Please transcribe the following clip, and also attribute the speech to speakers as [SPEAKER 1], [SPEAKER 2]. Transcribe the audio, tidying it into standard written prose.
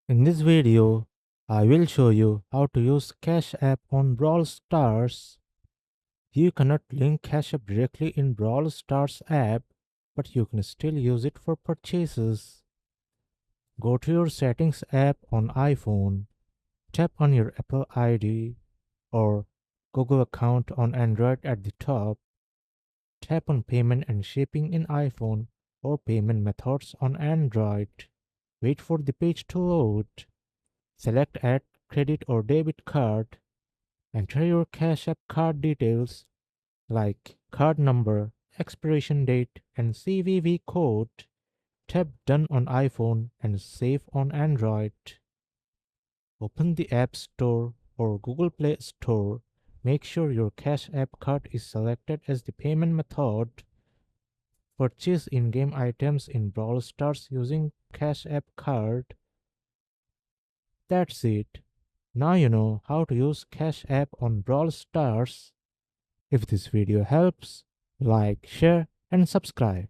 [SPEAKER 1] In this video, I will show you how to use Cash App on Brawl Stars. You cannot link Cash App directly in Brawl Stars app, but you can still use it for purchases. Go to your Settings app on iPhone, tap on your Apple ID or Google account on Android at the top, tap on Payment and Shipping in iPhone or Payment Methods on Android. Wait for the page to load. Select Add Credit or Debit Card. Enter your Cash App card details like card number, expiration date, and CVV code. Tap Done on iPhone and Save on Android. Open the App Store or Google Play Store. Make sure your Cash App card is selected as the payment method. Purchase in-game items in Brawl Stars using Cash App card. That's it. Now you know how to use Cash App on Brawl Stars. If this video helps, like, share, and subscribe.